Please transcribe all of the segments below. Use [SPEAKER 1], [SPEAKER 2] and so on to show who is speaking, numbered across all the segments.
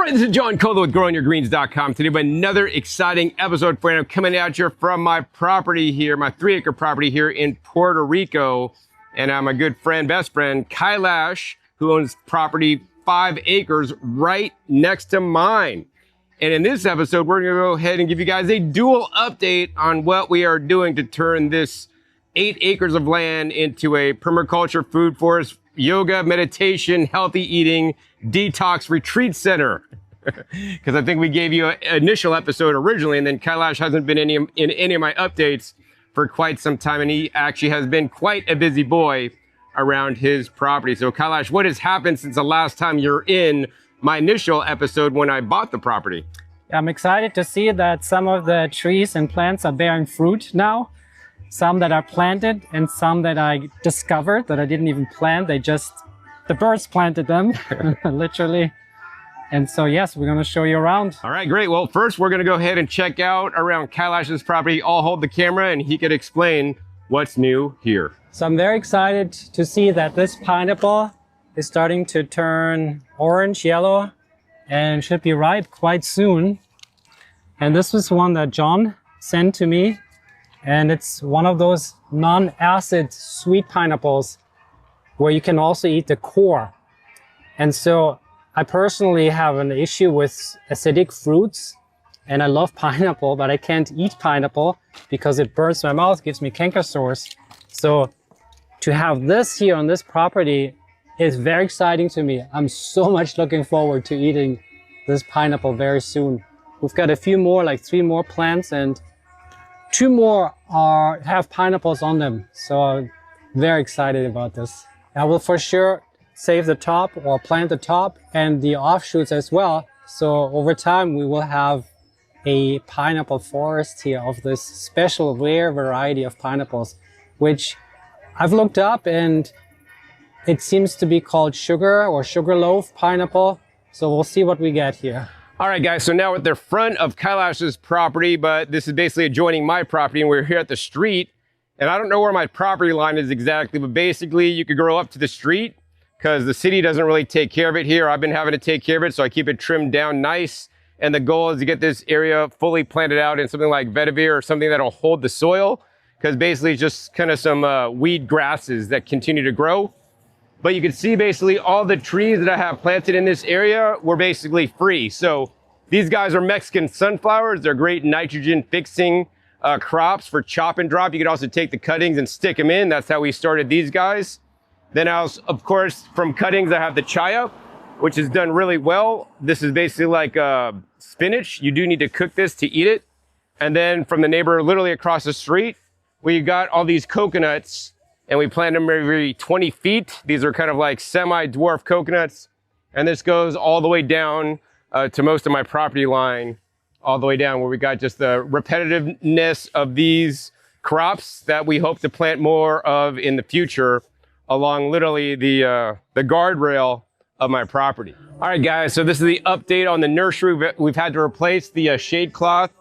[SPEAKER 1] right, this is John Colo with GrowingYourGreens.com. Today we have another exciting episode for you. I'm coming at you from my property here, my 3-acre property here in Puerto Rico. And I'm a good friend, best friend, Kaelash, who owns property 5 acres right next to mine. And in this episode, we're gonna go ahead and give you guys a dual update on what we are doing to turn this 8 acres of land into a permaculture food forest, yoga, meditation, healthy eating, detox retreat center. Because I think we gave you an initial episode originally, and then Kaelash hasn't been in any of my updates for quite some time, and he actually has been quite a busy boy around his property. So Kaelash, what has happened since the last time you're in my initial episode when I bought the property?
[SPEAKER 2] I'm excited to see that some of the trees and plants are bearing fruit now. Some that are planted and some that I discovered that I didn't even plant. The birds planted them, literally. And so, yes, we're going to show you around.
[SPEAKER 1] All right, great. Well, first we're going to go ahead and check out around Kaelash's property. I'll hold the camera and he could explain what's new here.
[SPEAKER 2] So I'm very excited to see that this pineapple is starting to turn orange, yellow, and should be ripe quite soon. And this was one that John sent to me. And it's one of those non-acid sweet pineapples where you can also eat the core. And so I personally have an issue with acidic fruits, and I love pineapple, but I can't eat pineapple because it burns my mouth, gives me canker sores. So to have this here on this property is very exciting to me. I'm so much looking forward to eating this pineapple very soon. We've got a few more, like 3 more plants, and 2 more have pineapples on them. So I'm very excited about this. I will for sure save the top or plant the top and the offshoots as well. So over time, we will have a pineapple forest here of this special rare variety of pineapples, which I've looked up and it seems to be called sugar or sugarloaf pineapple. So we'll see what we get here.
[SPEAKER 1] All right, guys, so now we're at the front of Kaelash's property, but this is basically adjoining my property, and we're here at the street. And I don't know where my property line is exactly, but basically you could grow up to the street because the city doesn't really take care of it here. I've been having to take care of it, so I keep it trimmed down nice. And the goal is to get this area fully planted out in something like vetiver or something that'll hold the soil, because basically it's just kind of some weed grasses that continue to grow. But you can see basically all the trees that I have planted in this area were basically free. So these guys are Mexican sunflowers. They're great nitrogen fixing crops for chop and drop. You could also take the cuttings and stick them in. That's how we started these guys. Then of course, from cuttings, I have the Chaya, which has done really well. This is basically like spinach. You do need to cook this to eat it. And then from the neighbor literally across the street, we got all these coconuts, and we plant them every 20 feet. These are kind of like semi-dwarf coconuts. And this goes all the way down to most of my property line, all the way down where we got just the repetitiveness of these crops that we hope to plant more of in the future along literally the guardrail of my property. All right, guys, so this is the update on the nursery. We've had to replace the shade cloth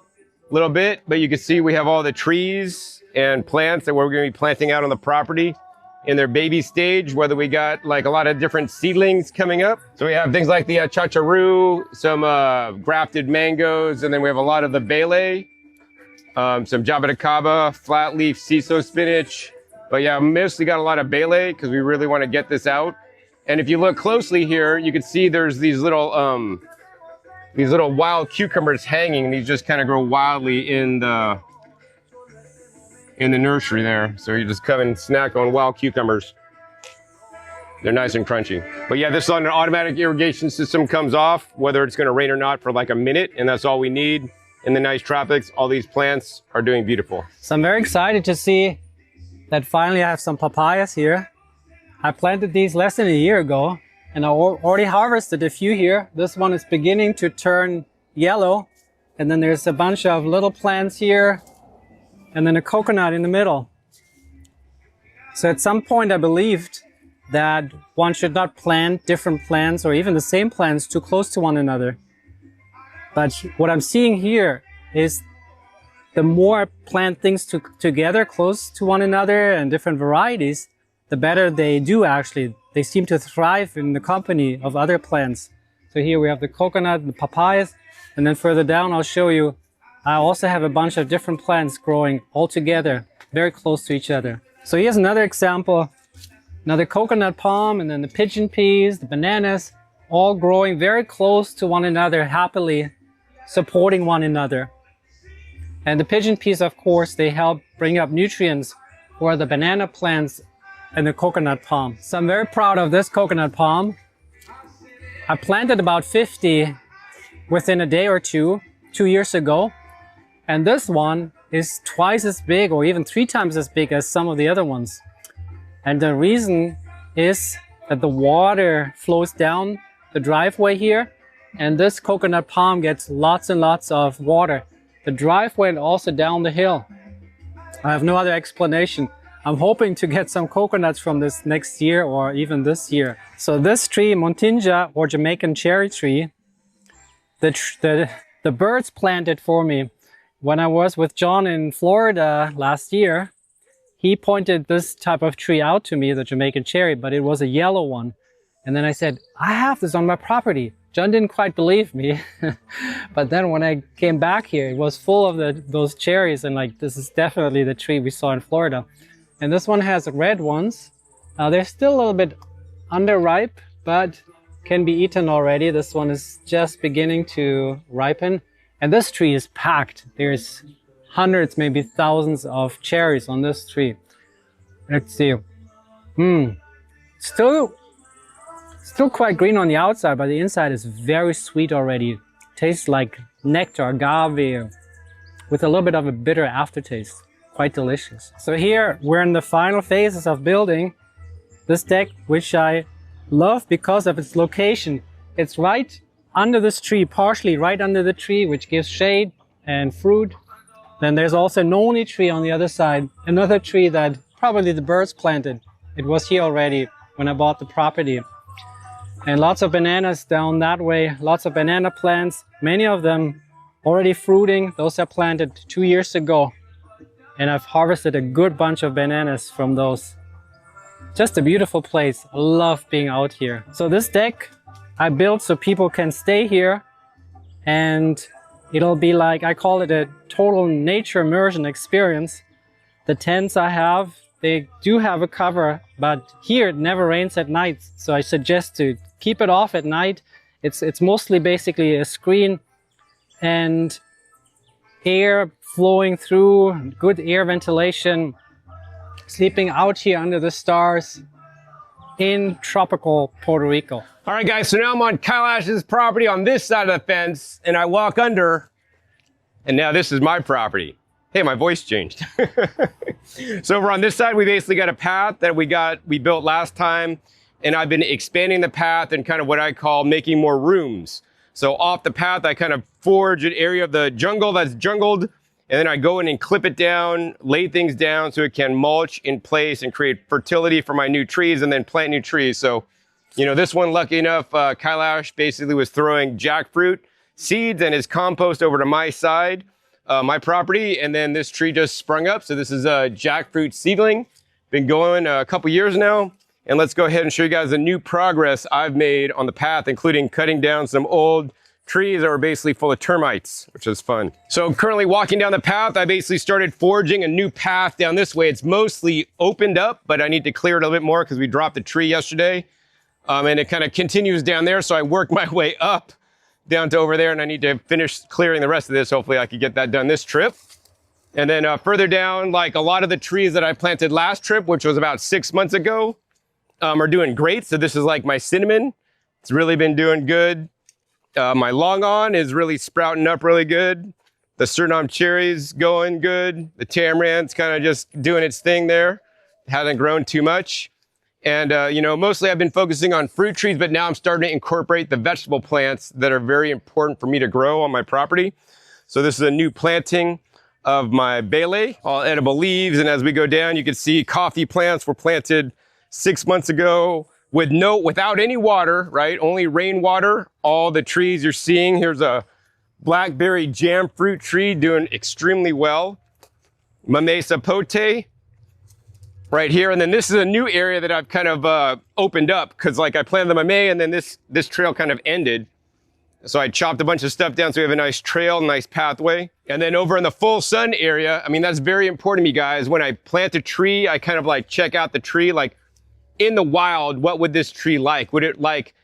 [SPEAKER 1] a little bit, but you can see we have all the trees and plants that we're going to be planting out on the property in their baby stage, whether we got like a lot of different seedlings coming up. So we have things like the chacharoo, some grafted mangoes, and then we have a lot of the bele, some jabaracaba, flat leaf siso spinach. But yeah, mostly got a lot of bele because we really want to get this out. And if you look closely here, you can see there's these little wild cucumbers hanging. These just kind of grow wildly in the nursery there. So you just come and snack on wild cucumbers. They're nice and crunchy. But yeah, this on an automatic irrigation system comes off, whether it's going to rain or not, for like a minute. And that's all we need. In the nice tropics, all these plants are doing beautiful.
[SPEAKER 2] So I'm very excited to see that finally I have some papayas here. I planted these less than a year ago, and I already harvested a few here. This one is beginning to turn yellow. And then there's a bunch of little plants here, and then a coconut in the middle. So at some point I believed that one should not plant different plants or even the same plants too close to one another. But what I'm seeing here is the more I plant things together close to one another and different varieties, the better they do actually. They seem to thrive in the company of other plants. So here we have the coconut, the papayas, and then further down I'll show you, I also have a bunch of different plants growing all together, very close to each other. So here's another example, another coconut palm, and then the pigeon peas, the bananas, all growing very close to one another, happily supporting one another. And the pigeon peas, of course, they help bring up nutrients for the banana plants and the coconut palm. So I'm very proud of this coconut palm. I planted about 50 within a day or two, 2 years ago. And this one is twice as big or even 3 times as big as some of the other ones. And the reason is that the water flows down the driveway here, and this coconut palm gets lots and lots of water. The driveway and also down the hill. I have no other explanation. I'm hoping to get some coconuts from this next year or even this year. So this tree, Montinja or Jamaican cherry tree, the birds planted for me. When I was with John in Florida last year, he pointed this type of tree out to me, the Jamaican cherry, but it was a yellow one. And then I said, I have this on my property. John didn't quite believe me. But then when I came back here, it was full of those cherries, and like, this is definitely the tree we saw in Florida. And this one has red ones. They're still a little bit underripe, but can be eaten already. This one is just beginning to ripen. And this tree is packed. There's hundreds, maybe thousands of cherries on this tree. Let's see. Still quite green on the outside, but the inside is very sweet already. Tastes like nectar, agave, with a little bit of a bitter aftertaste. Quite delicious. So here we're in the final phases of building this deck, which I love because of its location. It's right under this tree, partially right under the tree, which gives shade and fruit. Then there's also a noni tree on the other side, another tree that probably the birds planted. It was here already when I bought the property. And lots of bananas down that way, lots of banana plants, many of them already fruiting. Those are planted 2 years ago. And I've harvested a good bunch of bananas from those. Just a beautiful place. I love being out here. So this deck I built so people can stay here, and it'll be like, I call it a total nature immersion experience. The tents I have, they do have a cover, but here it never rains at night. So I suggest to keep it off at night. It's mostly basically a screen and air flowing through, good air ventilation, sleeping out here under the stars in tropical Puerto Rico.
[SPEAKER 1] All right, guys, so now I'm on Kaelash's property on this side of the fence, and I walk under, and now this is my property. Hey, my voice changed. So over on this side, we basically got a path that we built last time, and I've been expanding the path and kind of what I call making more rooms. So off the path, I kind of forge an area of the jungle that's jungled, and then I go in and clip it down, lay things down so it can mulch in place and create fertility for my new trees, and then plant new trees. So, you know, this one, lucky enough, Kaelash basically was throwing jackfruit seeds and his compost over to my side, my property, and then this tree just sprung up. So this is a jackfruit seedling, been going a couple years now. And let's go ahead and show you guys the new progress I've made on the path, including cutting down some old trees that were basically full of termites, which is fun. So I'm currently walking down the path. I basically started forging a new path down this way. It's mostly opened up, but I need to clear it a little bit more because we dropped the tree yesterday. And it kind of continues down there. So I work my way up down to over there, and I need to finish clearing the rest of this. Hopefully I can get that done this trip. And then further down, like a lot of the trees that I planted last trip, which was about 6 months ago, are doing great. So this is like my cinnamon. It's really been doing good. My long on is really sprouting up really good. The Suriname cherries going good. The tamarind's kind of just doing its thing there. Hasn't grown too much. And, you know, mostly I've been focusing on fruit trees, but now I'm starting to incorporate the vegetable plants that are very important for me to grow on my property. So this is a new planting of my bele, all edible leaves. And as we go down, you can see coffee plants were planted 6 months ago without any water, right? Only rainwater. All the trees you're seeing, here's a blackberry jam fruit tree doing extremely well. Mamey sapote right here. And then this is a new area that I've kind of opened up because like I planted the mamey and then this trail kind of ended. So I chopped a bunch of stuff down so we have a nice trail, nice pathway. And then over in the full sun area, I mean, that's very important to me, guys. When I plant a tree, I kind of like check out the tree. Like in the wild, what would this tree like? Would it like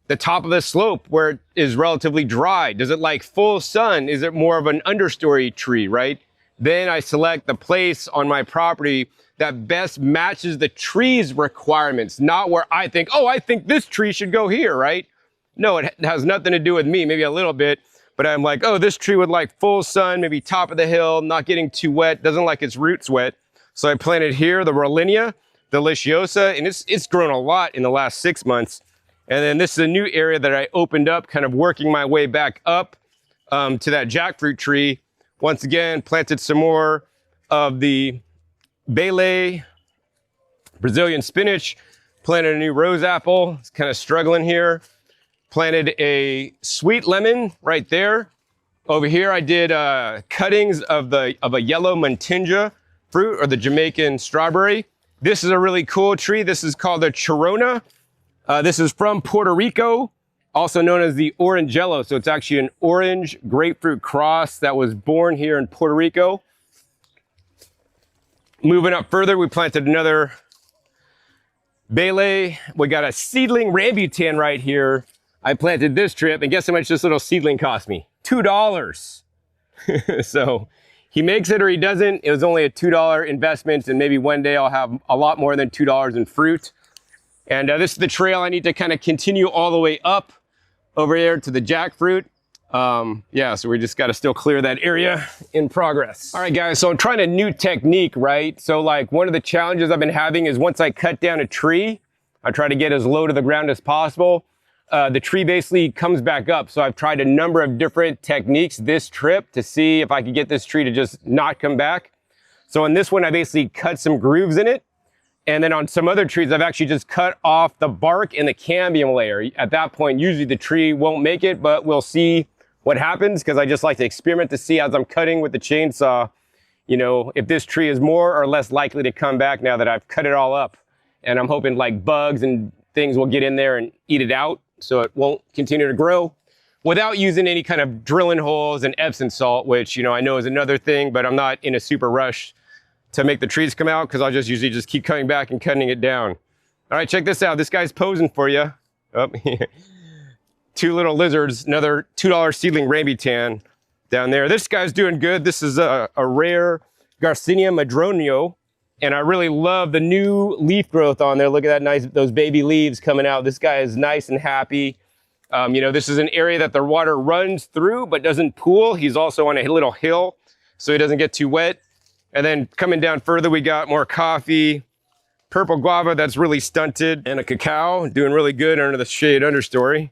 [SPEAKER 1] the top of the slope where it is relatively dry? Does it like full sun? Is it more of an understory tree, right? Then I select the place on my property that best matches the tree's requirements, not where I think, oh, I think this tree should go here, right? No, it has nothing to do with me, maybe a little bit, but I'm like, oh, this tree would like full sun, maybe top of the hill, not getting too wet, doesn't like its roots wet. So I planted here the Rollinia deliciosa, and it's grown a lot in the last 6 months. And then this is a new area that I opened up, kind of working my way back up to that jackfruit tree. Once again, planted some more of the Bele, Brazilian spinach, planted a new rose apple, it's kind of struggling here. Planted a sweet lemon right there. Over here, I did cuttings of a yellow mantinja fruit, or the Jamaican strawberry. This is a really cool tree. This is called the Chirona. This is from Puerto Rico, also known as the Orangelo. So it's actually an orange grapefruit cross that was born here in Puerto Rico. Moving up further, we planted another Bele. We got a seedling rambutan right here. I planted this trip, and guess how much this little seedling cost me? $2. So he makes it or he doesn't. It was only a $2 investment, and maybe one day I'll have a lot more than $2 in fruit. And this is the trail I need to kind of continue all the way up over there to the jackfruit. Yeah, so we just got to still clear that area in progress. All right, guys, so I'm trying a new technique, right? So like one of the challenges I've been having is once I cut down a tree, I try to get as low to the ground as possible. The tree basically comes back up. So I've tried a number of different techniques this trip to see if I could get this tree to just not come back. So on this one, I basically cut some grooves in it. And then on some other trees, I've actually just cut off the bark and the cambium layer. At that point, usually the tree won't make it, but we'll see what happens, because I just like to experiment to see as I'm cutting with the chainsaw, you know, if this tree is more or less likely to come back now that I've cut it all up. And I'm hoping like bugs and things will get in there and eat it out, so it won't continue to grow without using any kind of drilling holes and Epsom salt, which, you know, I know is another thing, but I'm not in a super rush to make the trees come out, because I'll just usually just keep coming back and cutting it down. All right, check this out. This guy's posing for you. Oh, two little lizards, another $2 seedling rambutan down there. This guy's doing good. This is a rare Garcinia madronio, and I really love the new leaf growth on there. Look at that nice, those baby leaves coming out. This guy is nice and happy. You know, this is an area that the water runs through but doesn't pool. He's also on a little hill, so he doesn't get too wet. And then coming down further, we got more coffee, purple guava that's really stunted, and a cacao doing really good under the shade understory.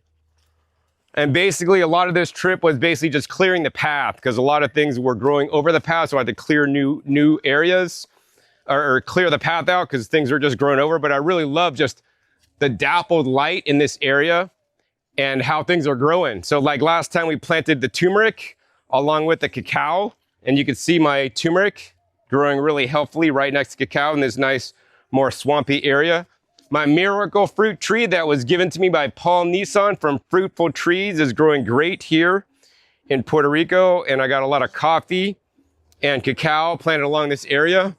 [SPEAKER 1] And basically a lot of this trip was basically just clearing the path, because a lot of things were growing over the path, so I had to clear new areas or clear the path out because things were just growing over. But I really love just the dappled light in this area and how things are growing. So like last time we planted the turmeric along with the cacao, and you can see my turmeric growing really healthily right next to cacao in this nice, more swampy area. My miracle fruit tree that was given to me by Paul Nissan from Fruitful Trees is growing great here in Puerto Rico. And I got a lot of coffee and cacao planted along this area.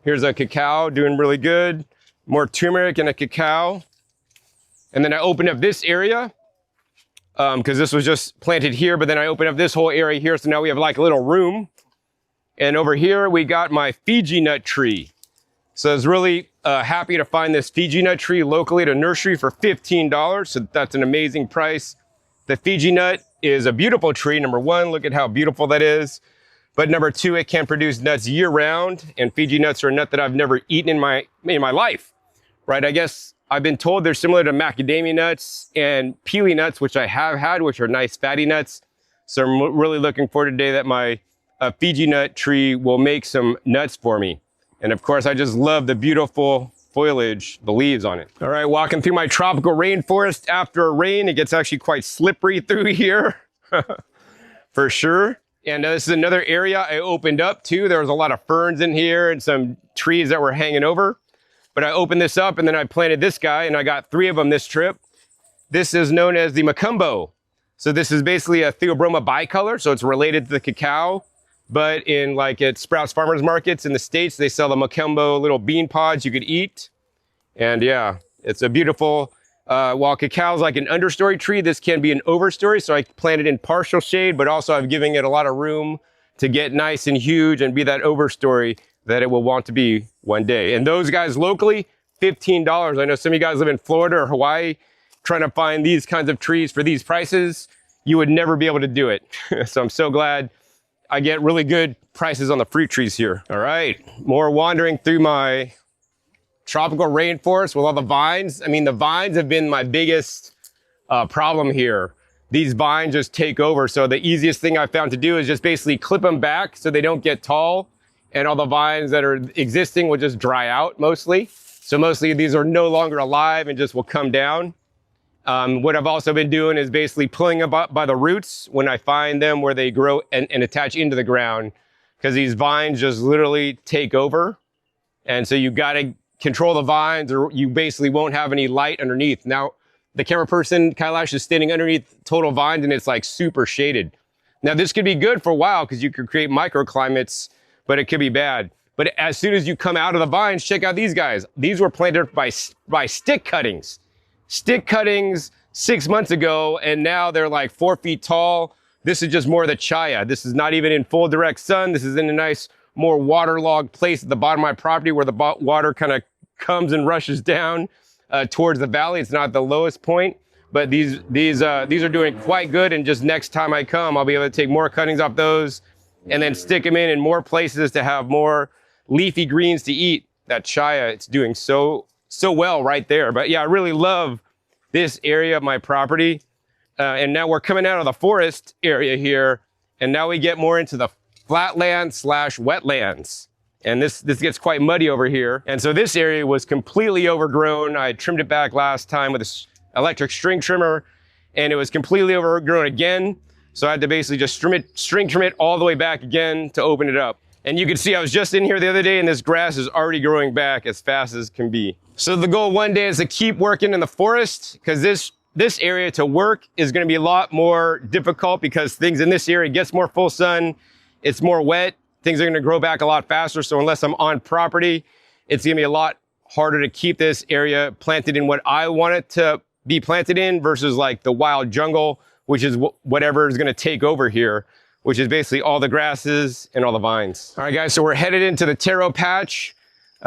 [SPEAKER 1] Here's a cacao doing really good. More turmeric and a cacao. And then I opened up this area because this was just planted here, but then I opened up this whole area here. So now we have like a little room. And over here, we got my Fiji nut tree. So I was really happy to find this Fiji nut tree locally at a nursery for $15. So that's an amazing price. The Fiji nut is a beautiful tree. Number one, look at how beautiful that is. But number two, it can produce nuts year round. And Fiji nuts are a nut that I've never eaten in my life, right? I guess I've been told they're similar to macadamia nuts and peely nuts, which I have had, which are nice fatty nuts. So I'm really looking forward today that my Fiji nut tree will make some nuts for me. And of course, I just love the beautiful foliage, the leaves on it. All right, walking through my tropical rainforest after a rain. It gets actually quite slippery through here, for sure. And this is another area I opened up too. There was a lot of ferns in here and some trees that were hanging over. But I opened this up and then I planted this guy, and I got 3 of them this trip. This is known as the Macumbo. So this is basically a Theobroma bicolor, so it's related to the cacao, but in like at Sprouts Farmers Markets in the States, they sell the Macumbo little bean pods you could eat. And yeah, it's a beautiful, while cacao is like an understory tree, this can be an overstory. So I planted in partial shade, but also I'm giving it a lot of room to get nice and huge and be that overstory that it will want to be one day. And those guys locally, $15. I know some of you guys live in Florida or Hawaii, trying to find these kinds of trees for these prices. You would never be able to do it. So I'm so glad I get really good prices on the fruit trees here. All right, more wandering through my tropical rainforest with all the vines. I mean, the vines have been my biggest problem here. These vines just take over. So the easiest thing I found to do is just basically clip them back so they don't get tall, and all the vines that are existing will just dry out mostly. So mostly these are no longer alive and just will come down. What I've also been doing is basically pulling them up by the roots when I find them where they grow and attach into the ground, because these vines just literally take over. And so you got to control the vines or you basically won't have any light underneath. Now, the camera person, Kaelash, is standing underneath total vines and it's like super shaded. Now, this could be good for a while because you could create microclimates, but it could be bad. But as soon as you come out of the vines, check out these guys. These were planted by stick cuttings. Stick cuttings 6 months ago, and now they're like 4 feet tall. This is just more of the Chaya. This is not even in full direct sun. This is in a nice, more waterlogged place at the bottom of my property where the water kind of comes and rushes down towards the valley. It's not the lowest point, but these are doing quite good. And just next time I come, I'll be able to take more cuttings off those and then stick them in more places to have more leafy greens to eat. That Chaya, it's doing so well right there. But yeah, I really love this area of my property. And now we're coming out of the forest area here, and now we get more into the flatland / wetlands. And this gets quite muddy over here. And so this area was completely overgrown. I trimmed it back last time with this electric string trimmer, and it was completely overgrown again. So I had to basically just string trim it all the way back again to open it up. And you can see I was just in here the other day and this grass is already growing back as fast as can be. So the goal one day is to keep working in the forest, because this area to work is going to be a lot more difficult because things in this area gets more full sun, it's more wet, things are going to grow back a lot faster. So unless I'm on property, it's going to be a lot harder to keep this area planted in what I want it to be planted in versus like the wild jungle, which is whatever is going to take over here, which is basically all the grasses and all the vines. All right, guys, so we're headed into the Taro patch.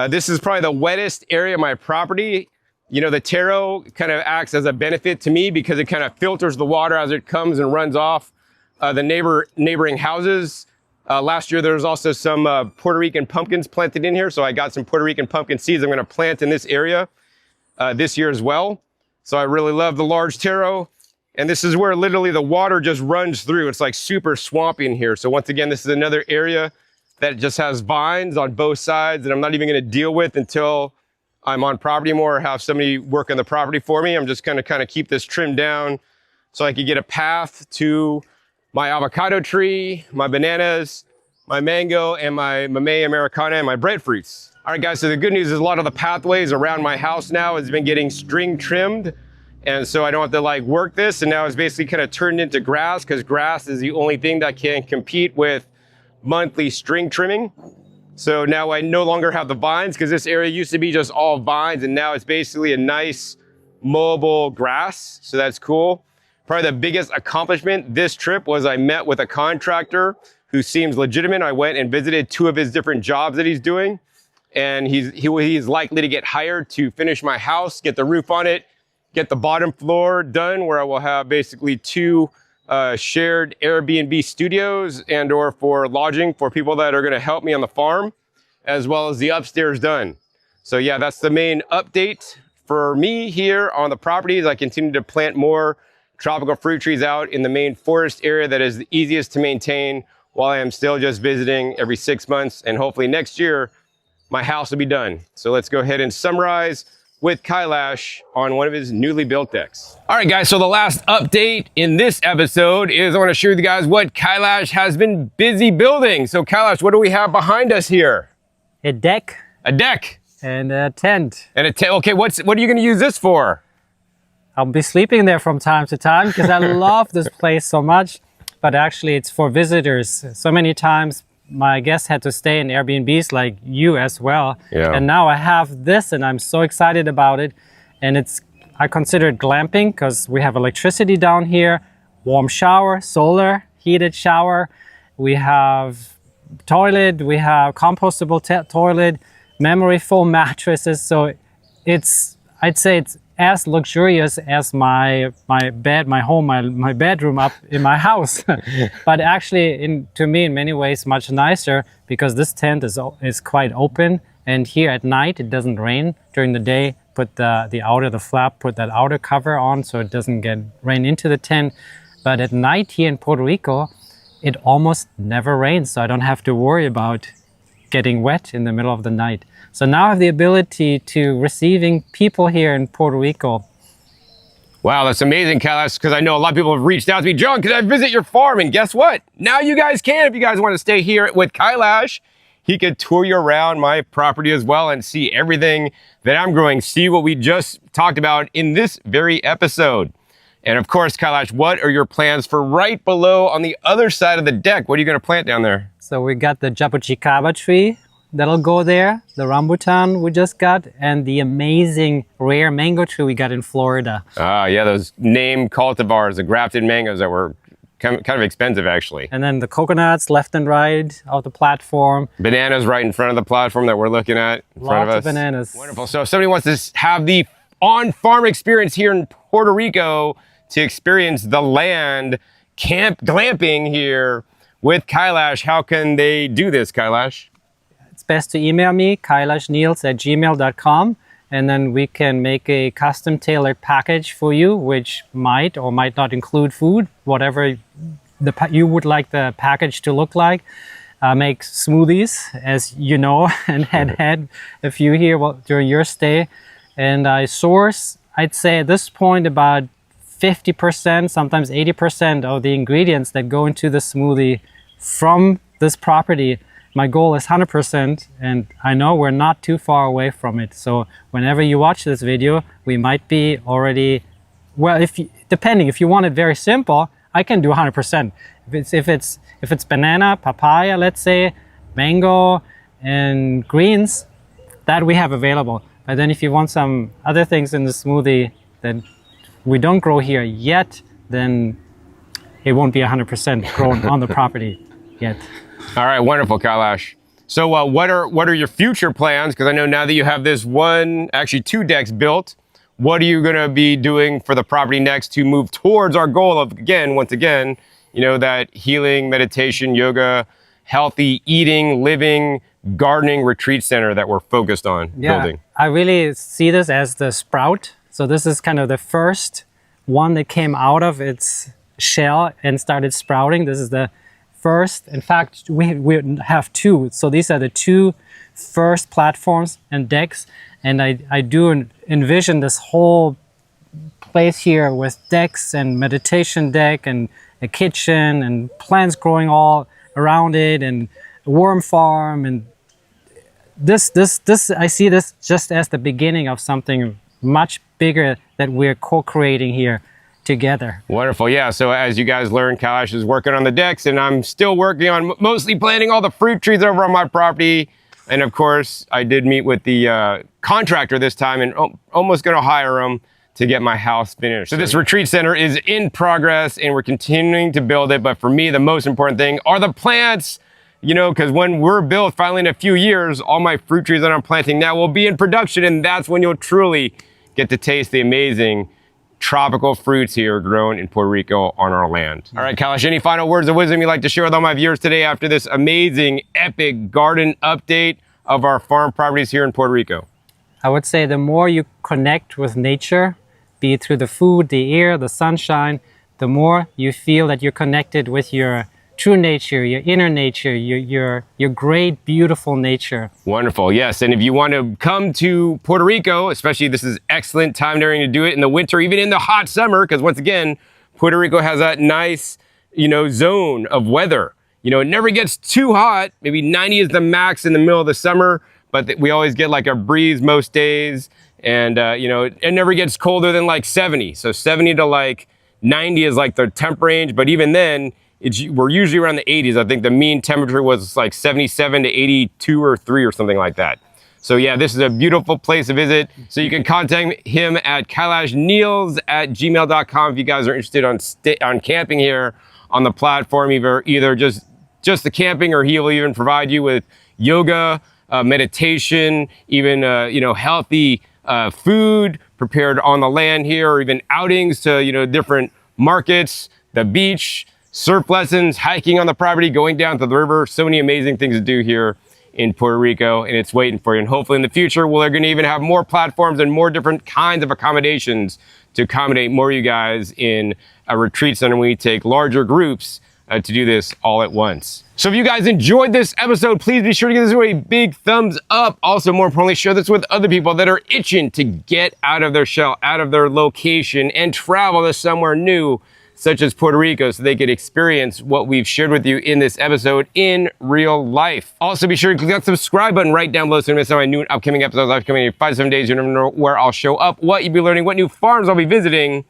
[SPEAKER 1] This is probably the wettest area of my property. You know, the Taro kind of acts as a benefit to me because it kind of filters the water as it comes and runs off the neighboring houses. Last year, there was also some Puerto Rican pumpkins planted in here. So I got some Puerto Rican pumpkin seeds I'm gonna plant in this area this year as well. So I really love the large Taro. And this is where literally the water just runs through. It's like super swampy in here. So once again, this is another area that just has vines on both sides that I'm not even gonna deal with until I'm on property more or have somebody work on the property for me. I'm just gonna kind of keep this trimmed down so I can get a path to my avocado tree, my bananas, my mango, and my Mamey Americana and my breadfruits. All right, guys, so the good news is a lot of the pathways around my house now has been getting string trimmed. And so I don't have to like work this. And now it's basically kind of turned into grass, because grass is the only thing that can compete with monthly string trimming. So now I no longer have the vines, because this area used to be just all vines, and now it's basically a nice mowable grass. So that's cool. Probably the biggest accomplishment this trip was I met with a contractor who seems legitimate. I went and visited 2 of his different jobs that he's doing. And he's likely to get hired to finish my house, get the roof on it, get the bottom floor done, where I will have basically 2 shared Airbnb studios and or for lodging for people that are gonna help me on the farm, as well as the upstairs done. So yeah, that's the main update for me here on the property. As I continue to plant more tropical fruit trees out in the main forest area that is the easiest to maintain, while I am still just visiting every 6 months. And hopefully next year, my house will be done. So let's go ahead and summarize with Kaelash on one of his newly built decks. All right, guys, so the last update in this episode is I want to share with you guys what Kaelash has been busy building. So Kaelash, what do we have behind us here?
[SPEAKER 2] A deck.
[SPEAKER 1] A deck.
[SPEAKER 2] And a tent.
[SPEAKER 1] And a tent. Okay, what are you going to use this for?
[SPEAKER 2] I'll be sleeping there from time to time because I love this place so much. But actually, it's for visitors. So many times my guests had to stay in Airbnbs like you as well.
[SPEAKER 1] Yeah.
[SPEAKER 2] And now I have this and I'm so excited about it. And I consider it glamping because we have electricity down here, warm shower, solar, heated shower. We have toilet, we have compostable toilet, memory foam mattresses. So I'd say it's as luxurious as my bed, my home, my bedroom up in my house. But actually, to me, in many ways, much nicer because this tent is quite open. And here at night, it doesn't rain. During the day, put the flap, put that outer cover on so it doesn't get rain into the tent. But at night here in Puerto Rico, it almost never rains. So I don't have to worry about getting wet in the middle of the night. So now I have the ability to receiving people here in Puerto Rico.
[SPEAKER 1] Wow, that's amazing, Kaelash, because I know a lot of people have reached out to me. John, could I visit your farm? And guess what? Now you guys can. If you guys want to stay here with Kaelash, he could tour you around my property as well and see everything that I'm growing. See what we just talked about in this very episode. And of course, Kaelash, what are your plans for right below on the other side of the deck? What are you going to plant down there?
[SPEAKER 2] So we got the jabuticaba tree that'll go there, the rambutan we just got, and the amazing rare mango tree we got in Florida.
[SPEAKER 1] Ah, yeah, those name cultivars, the grafted mangoes that were kind of expensive, actually.
[SPEAKER 2] And then the coconuts left and right of the platform.
[SPEAKER 1] Bananas right in front of the platform that we're looking at in front of us.
[SPEAKER 2] Lots of bananas.
[SPEAKER 1] Wonderful. So if somebody wants to have the on-farm experience here in Puerto Rico to experience the land camp glamping here with Kaelash, how can they do this, Kaelash?
[SPEAKER 2] It's best to email me, kaelashniels@gmail.com, and then we can make a custom tailored package for you, which might or might not include food, whatever you would like the package to look like. Make smoothies, as you know, and had a few here during your stay. And I source, I'd say at this point, about 50%, sometimes 80% of the ingredients that go into the smoothie from this property. My goal is 100%, and I know we're not too far away from it. So whenever you watch this video, we might be already, well, depending, if you want it very simple, I can do 100%. If it's banana, papaya, let's say, mango, and greens, that we have available. But then if you want some other things in the smoothie that we don't grow here yet, then it won't be 100% grown on the property yet.
[SPEAKER 1] All right, wonderful, Kaelash. So what are your future plans? Because I know now that you have this actually two decks built, what are you going to be doing for the property next to move towards our goal of, once again, that healing, meditation, yoga, healthy eating, living, gardening retreat center that we're focused on building?
[SPEAKER 2] I really see this as the sprout. So this is kind of the first one that came out of its shell and started sprouting. This is the first. In fact, we have two. So these are the two first platforms and decks. And I do envision this whole place here with decks and meditation deck and a kitchen and plants growing all around it and a worm farm. And this I see this just as the beginning of something much bigger that we're co-creating here together.
[SPEAKER 1] Wonderful. Yeah. So as you guys learned, Kaelash is working on the decks, and I'm still working on mostly planting all the fruit trees over on my property. And of course, I did meet with the contractor this time and almost going to hire him to get my house finished. So this retreat center is in progress and we're continuing to build it. But for me, the most important thing are the plants, because when we're built finally in a few years, all my fruit trees that I'm planting now will be in production. And that's when you'll truly get to taste the amazing tropical fruits here grown in Puerto Rico on our land. All right, Kaelash, any final words of wisdom you'd like to share with all my viewers today after this amazing, epic garden update of our farm properties here in Puerto Rico?
[SPEAKER 2] I would say the more you connect with nature, be it through the food, the air, the sunshine, the more you feel that you're connected with your true nature, your inner nature, your great, beautiful nature. Wonderful, yes. And if you want to come to Puerto Rico, especially this is excellent time during to do it in the winter, even in the hot summer, because once again, Puerto Rico has that nice, zone of weather. It never gets too hot. Maybe 90 is the max in the middle of the summer, but we always get like a breeze most days.
[SPEAKER 1] And, you know, it never gets colder than like 70. So 70 to like 90 is like the temp range. But even then, we're usually around the 80s. I think the mean temperature was like 77 to 82 or 3 or something like that. So yeah, this is a beautiful place to visit. So you can contact him at kaelashneils@gmail.com if you guys are interested on camping here on the platform, either just the camping, or he will even provide you with yoga, meditation, even you know, healthy food prepared on the land here, or even outings to, you know, different markets, the beach, surf lessons, hiking on the property, going down to the river. So many amazing things to do here in Puerto Rico, and it's waiting for you. And hopefully in the future, we're going to even have more platforms and more different kinds of accommodations to accommodate more of you guys in a retreat center. We take larger groups to do this all at once. So if you guys enjoyed this episode, please be sure to give this a big thumbs up. Also, more importantly, share this with other people that are itching to get out of their shell, out of their location, and travel to somewhere new, such as Puerto Rico, so they could experience what we've shared with you in this episode in real life. Also, be sure to click that subscribe button right down below so you don't miss out on my new upcoming episodes. I'll be coming in 5 to 7 days. You never know where I'll show up, what you'll be learning, what new farms I'll be visiting.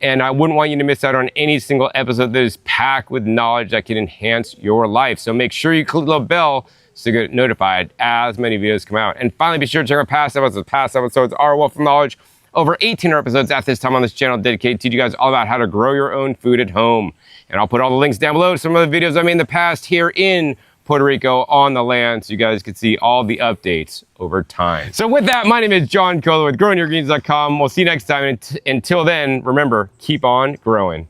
[SPEAKER 1] And I wouldn't want you to miss out on any single episode that is packed with knowledge that can enhance your life. So make sure you click the bell so you get notified as many videos come out. And finally, be sure to check out past episodes. Past episodes are a wealth of knowledge. Over 18 episodes at this time on this channel dedicated to teach you guys all about how to grow your own food at home. And I'll put all the links down below to some of the videos I made in the past here in Puerto Rico on the land, so you guys can see all the updates over time. So with that, my name is John Kohler with growingyourgreens.com. We'll see you next time. And until then, remember, keep on growing.